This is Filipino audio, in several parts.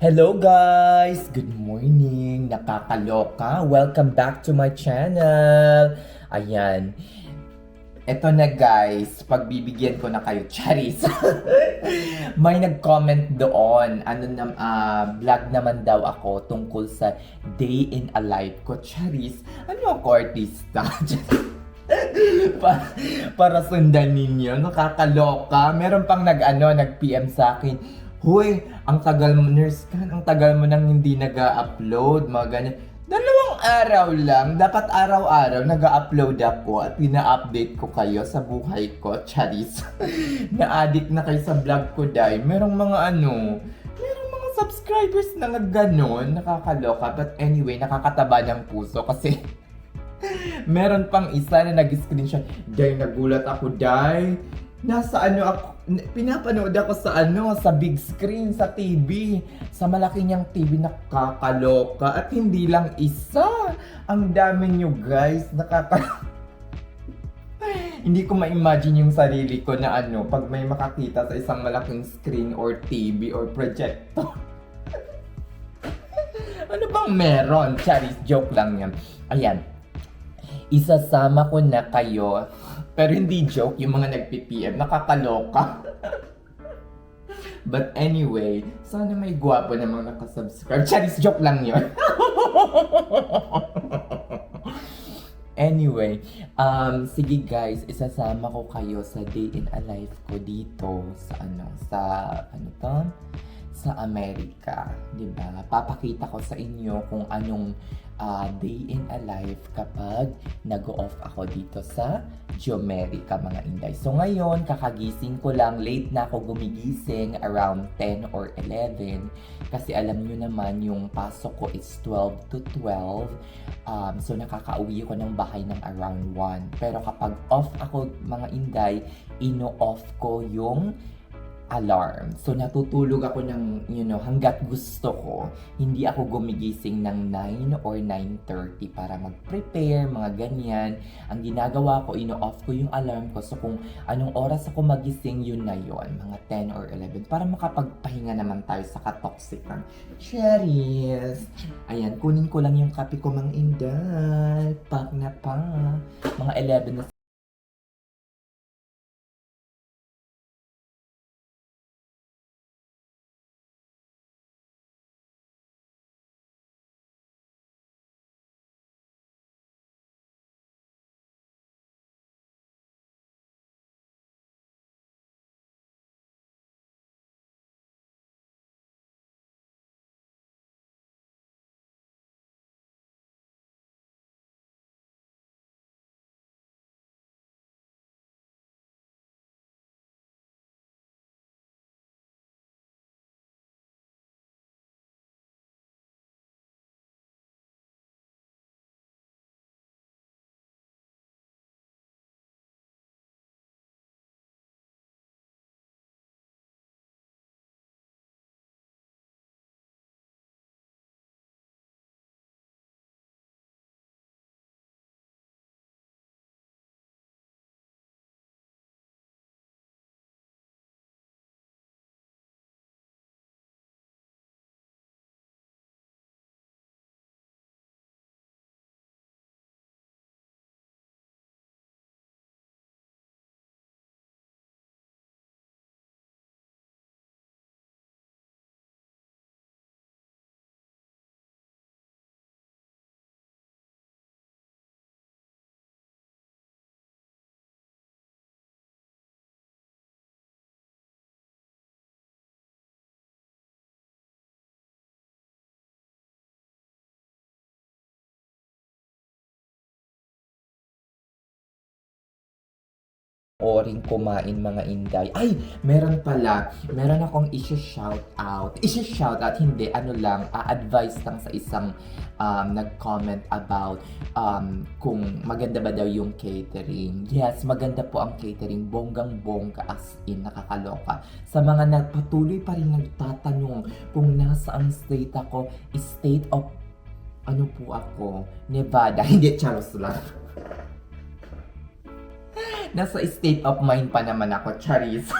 Hello guys! Good morning! Nakakaloka! Welcome back to my channel! Ayan. Eto na guys, pagbibigyan ko na kayo, Charis. May nag-comment doon, vlog naman daw ako tungkol sa day in a life ko, Charis. Ano ako, artista? Para sundan ninyo, nakakaloka. Meron pang nag-PM sa akin, Hoy, ang tagal mo, nurse ka, ang tagal mo nang hindi nag-upload, mga ganyan. 2 araw lang, dapat araw-araw nag-upload ako at pina-update ko kayo sa buhay ko, Charis. Na-addict na kayo sa vlog ko, dahil merong mga subscribers na nagganon, nakakaloka. But anyway, nakakataba ng puso kasi meron pang isa na nag-screenshot. Dahil nagulat ako, dahil nasa ako, pinapanood ako sa big screen, sa TV, sa malaki niyang TV, nakakaloka. At hindi lang isa, ang dami niyo guys, hindi ko ma-imagine yung sarili ko na pag may makakita sa isang malaking screen or TV or projector. Ano bang meron? Charis, joke lang yan. Ayan, isasama ko na kayo. Pero hindi joke yung mga nag-PPM, nakakaloka. But anyway, sana may gwapo na mga nakasubscribe. Charis, joke lang yun. Anyway, sige guys, isasama ko kayo sa day in a life ko dito sa Amerika, 'di ba? Papakita ko sa inyo kung anong day in a life kapag nag-off ako dito sa Jomerica, mga inday. So ngayon, kakagising ko lang, late na ako gumigising, around 10 or 11 kasi alam niyo naman yung pasok ko is 12 to 12. So nakakauwi ko ng bahay ng around 1. Pero kapag off ako, mga inday, ino-off ko yung alarm. So natutulog ako ng, hanggat gusto ko. Hindi ako gumigising ng 9 or 9:30 para mag-prepare, mga ganyan. Ang ginagawa ko, ino-off ko yung alarm ko. So kung anong oras ako magising, yun na yun. Mga 10 or 11. Para makapagpahinga naman tayo sa katoxican. Cherries! Ayan, kunin ko lang yung kape ko, mang inday. Pak na pa. Mga 11 na. Oring kumain, mga inday. Ay, meron pala. Meron akong i-shout out. I-shout out, hindi, advice lang sa isang nag-comment about kung maganda ba daw yung catering. Yes, maganda po ang catering. Bonggang-bongga, as in, nakakaloka. Sa mga patuloy pa rin nagtatanong kung nasaan state ako, state of, Nevada. Hindi, charos lang. Nasa state of mind pa naman ako, Charis.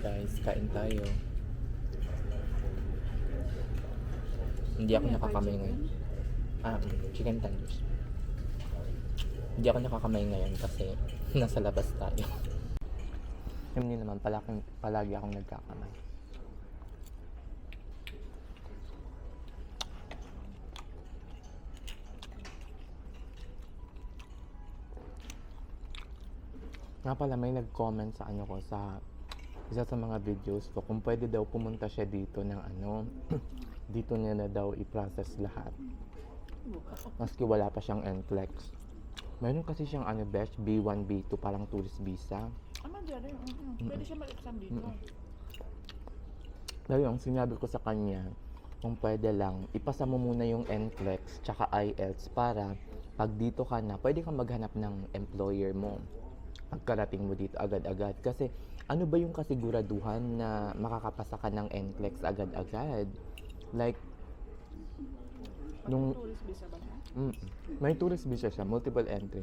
Guys, kain tayo. Hindi ako nakakamay ngayon. Chicken tenders. Hindi ako nakakamay ngayon kasi nasa labas tayo. Hindi naman, palagi akong nagkakamay. Nga pala, may nag-comment sa ano ko, sa isa sa mga videos ko, kung pwede daw pumunta siya dito ng ano, dito niya na daw i-process lahat. Maski wala pa siyang NCLEX. Meron kasi siyang ano, besh, B1, B2, parang tourist visa. Madali. Pwede siya mag-exam dito. Pero yung sinabi ko sa kanya, kung pwede lang, ipasa mo muna yung NCLEX tsaka IELTS para pag dito ka na, pwede kang maghanap ng employer mo. Pagkarating mo dito agad-agad. Kasi ano ba yung kasiguraduhan na makakapasa ka ng NCLEX agad-agad? Like, nung... Tourist visa ba siya? May tourist visa siya, multiple entry.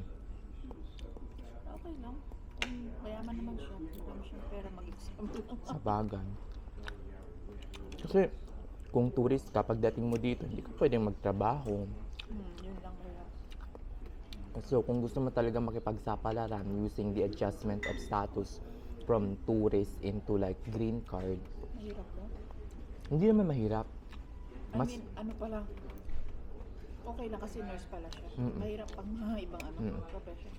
Okay lang. Kung mayaman naman siya, marami siyang pera mag-exam. Sa bagay. Kasi, kung tourist ka, pagdating mo dito, hindi ka pwedeng magtrabaho. Yun lang kaya. So, kung gusto mo talaga makipagsapalaran using the adjustment of status from tourist into like green card, Mahirap ba? hindi naman mahirap. I mean, ano pala, okay lang kasi nurse pala siya. Mahirap pang mga ibang profession.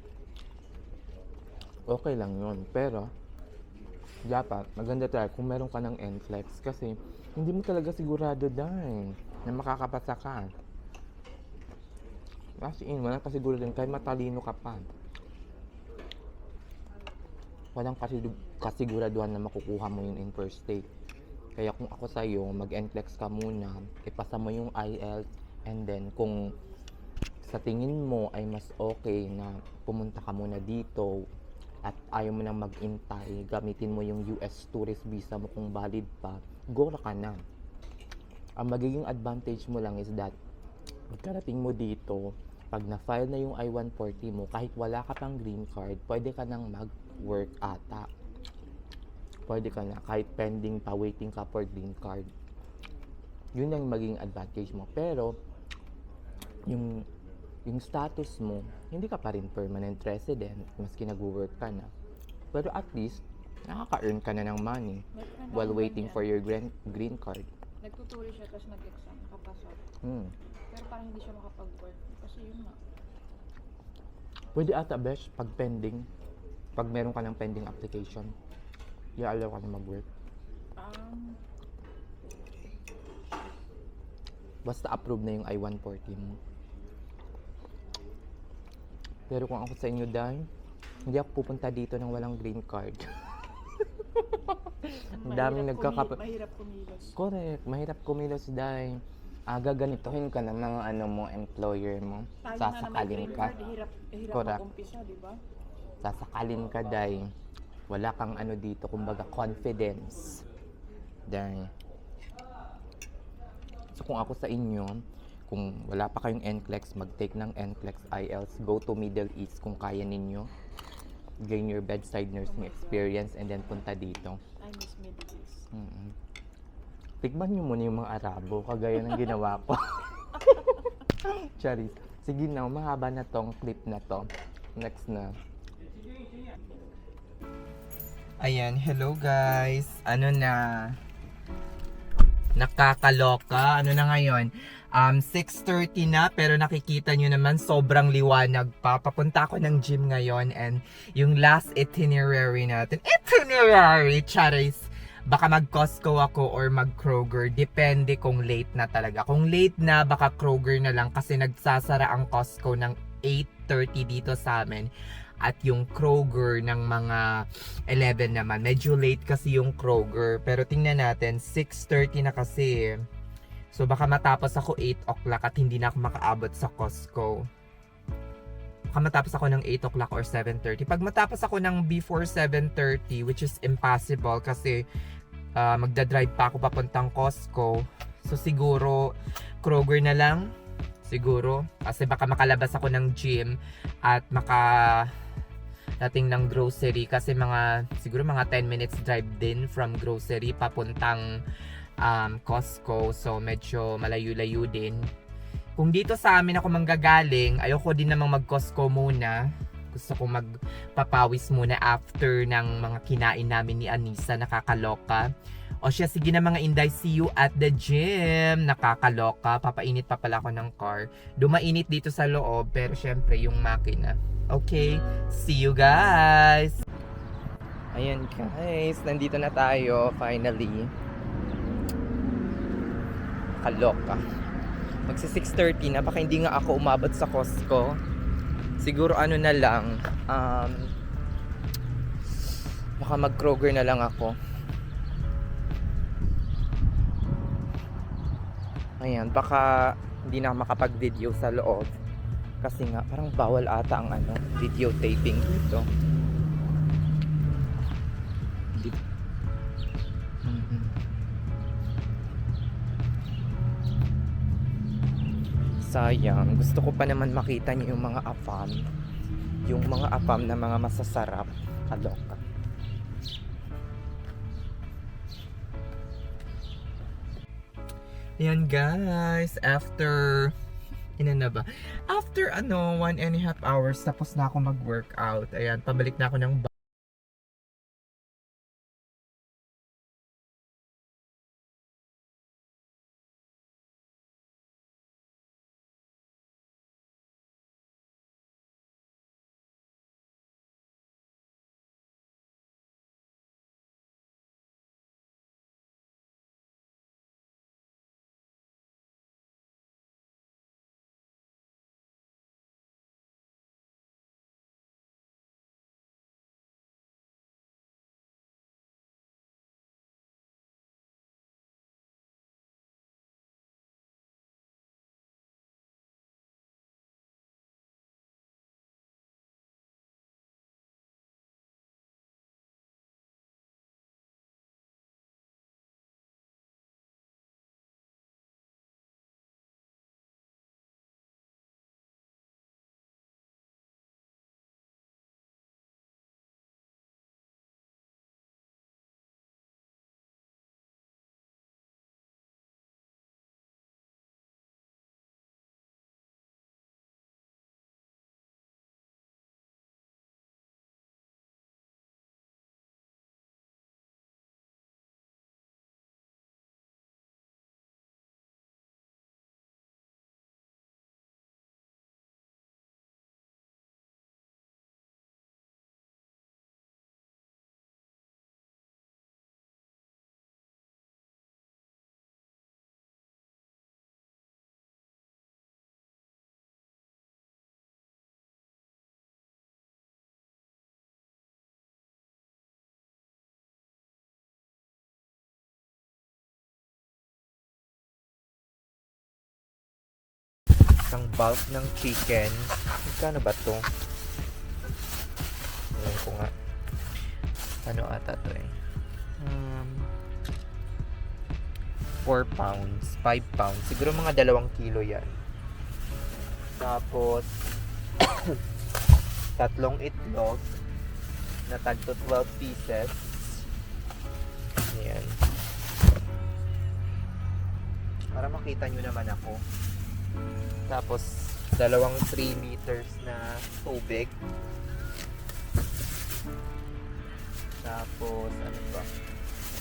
Okay lang yun. Pero, dapat, maganda tayo kung meron ka ng NCLEX kasi hindi mo talaga sigurado dahil na makakapasa ka. As in, walang kasiguraduhan kahit matalino ka pa. Walang kasiguraduhan na makukuha mo yun in first state. Kaya kung ako sa'yo, mag-NCLEX ka muna, ipasa mo yung IELTS, and then kung sa tingin mo ay mas okay na pumunta ka muna dito at ayaw mo nang mag-intay, gamitin mo yung US tourist visa mo kung valid pa, go ka na. Ang magiging advantage mo lang is that pagkarating mo dito, pag na-file na yung I-140 mo, kahit wala ka pang green card, pwede ka nang mag-work ata. Pwede ka na, kahit pending pa, waiting ka for green card. Yun ang magiging advantage mo. Pero, yung status mo, hindi ka pa rin permanent resident, maski nag-work ka na. Pero at least, nakaka-earn ka na ng money while waiting for your green card. Nagtuturi siya, tapos nag-exam, nakapasok. Pero parang hindi siya makapag-work. Kasi yun nga. Pwede ata, besh, pag pending, pag meron ka ng pending application, i-allow ka na mag-work. Basta approve na yung I-140 mo. Pero kung ako sa inyo, dahil hindi ako pupunta dito nang walang green card. Ang daming mahirap kumilos. Correct, mahirap kumilos dahil gaganituhin ka ng mga employer mo. Sasakalin ka. Hirap Correct. mag-umpisa, di ba? Sasakalin ka dahil wala kang dito, kumbaga confidence. Dahil so kung ako sa inyo, kung wala pa kayong NCLEX, mag-take ng NCLEX IELTS, go to Middle East kung kaya ninyo. Gain your bedside nursing experience and then punta dito. I miss Middle East. Tikman nyo muna yung mga Arabo, kagaya ng ginawa ko. Charis. Sige na, mahaba na tong clip na to. Next na. Ayan, hello guys. Ano na? Nakakaloka. Ano na ngayon? 6:30 na, pero nakikita nyo naman sobrang liwanag pa. Papunta ako ng gym ngayon and yung last itinerary natin. Charis! Baka mag-Costco ako or mag-Kroger. Depende kung late na talaga. Kung late na, baka Kroger na lang kasi nagsasara ang Costco ng 8:30 dito sa amin. At yung Kroger ng mga 11 naman. Medyo late kasi yung Kroger. Pero tingnan natin, 6:30 na kasi. So baka matapos ako 8 o'clock at hindi na ako makaabot sa Costco. Baka matapos ako ng 8 o'clock or 7:30. Pag matapos ako ng before 7:30, which is impossible kasi magdadrive pa ako papuntang Costco. So siguro Kroger na lang. siguro. Kasi baka makalabas ako ng gym at dating ng grocery kasi siguro mga 10 minutes drive din from grocery papuntang Costco. So medyo malayo-layo din. Kung dito sa amin ako manggagaling, ayoko din namang mag-Costco muna. Gusto ko magpapawis muna after ng mga kinain namin ni Anissa. Nakakaloka. O siya, sige na mga Inday, see you at the gym. Nakakaloka. Papainit pa pala ako ng car. Dumainit dito sa loob, pero syempre yung makina. Okay, see you guys! Ayan guys, nandito na tayo finally. Kaloka. Magsi 6:30 na, baka hindi nga ako umabot sa Costco. Siguro ano na lang, baka mag-Kroger na lang ako. Ayan, baka hindi na makapag-video sa loob. Kasi nga, parang bawal ata ang video taping dito. Sayang, gusto ko pa naman makita niyo yung mga apam. Yung mga apam na mga masasarap. Kaloka. Ayan guys, after 1.5 hours tapos na ako mag-workout. Ayan, pabalik na ako ng isang bulk ng chicken. Magkano ba to? Alam ko nga. Ano ata to eh? 4 pounds, 5 pounds. Siguro mga 2 kilo yan. Tapos, 3 itlog na tagto 12 pieces. Ayan. Para makita nyo naman ako. Tapos, 2 3 liters na tubig. Tapos, ano ba?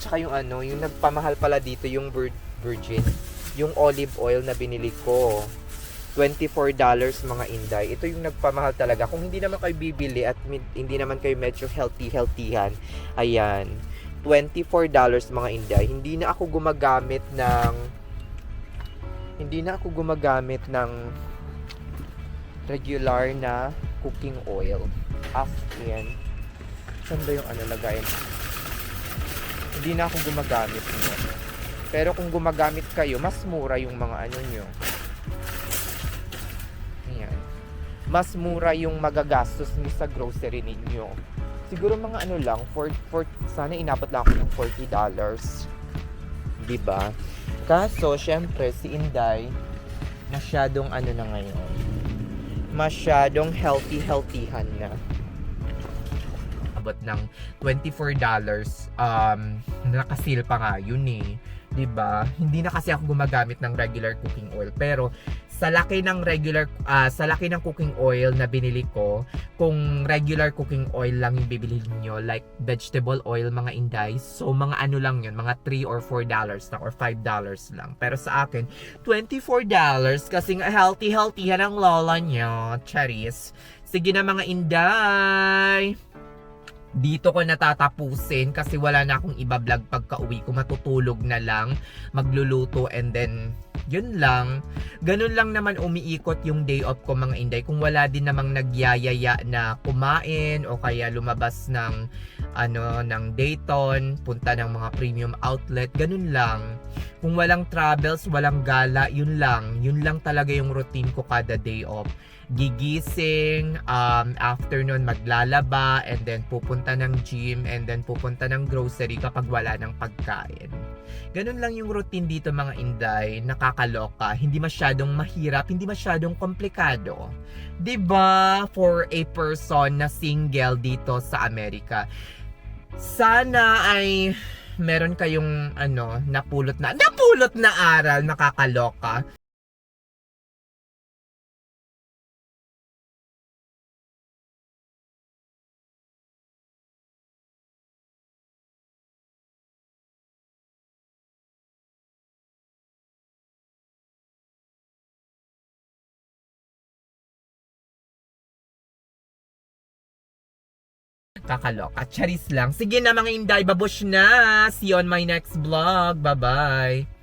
Tsaka yung yung nagpamahal pala dito yung virgin. Yung olive oil na binili ko. $24 mga Inday. Ito yung nagpamahal talaga. Kung hindi naman kayo bibili at hindi naman kayo medyo healthy-healthyhan, ayan, $24 mga Inday. Hindi na ako gumagamit ng regular na cooking oil. As in, saan ba yung lagayin? Hindi na ako gumagamit nyo. Pero kung gumagamit kayo, mas mura yung mga nyo. Ayan. Mas mura yung magagastos nyo sa grocery ninyo. Siguro mga lang, sana inabot lang ako ng $40. Diba? Kaso, syempre, si Inday, Masyadong ano na ngayon. Masyadong healthy-healthyhan na. Abot ng $24. Nakasil pa nga yun eh. 'Di ba? Hindi na kasi ako gumagamit ng regular cooking oil, pero sa laki ng cooking oil na binili ko, kung regular cooking oil lang yung bibilhin niyo, like vegetable oil mga inday, so mga ano lang yun, mga $3 or $4 lang or $5 lang. Pero sa akin, $24 kasi nga healthy yan ang lola niya, charis. Sige na mga inday. Dito ko natatapusin kasi wala na akong iba-vlog pagka-uwi ko. Matutulog na lang, magluluto, and then yun lang. Ganun lang naman umiikot yung day off ko mga inday. Kung wala din namang nagyayaya na kumain o kaya lumabas ng ng Dayton, punta ng mga premium outlet, ganun lang. Kung walang travels, walang gala, yun lang. Yun lang talaga yung routine ko kada day off. Gigising, afternoon maglalaba, and then pupunta ng gym, and then pupunta ng grocery kapag wala ng pagkain. Ganun lang yung routine dito mga inday, nakakaloka, hindi masyadong mahirap, hindi masyadong komplikado. 'Di ba? For a person na single dito sa Amerika. Sana ay meron kayong napulot na aral, nakakaloka. Kakaloka. Charis lang. Sige na mga inday, babush na. See you on my next vlog. Bye-bye.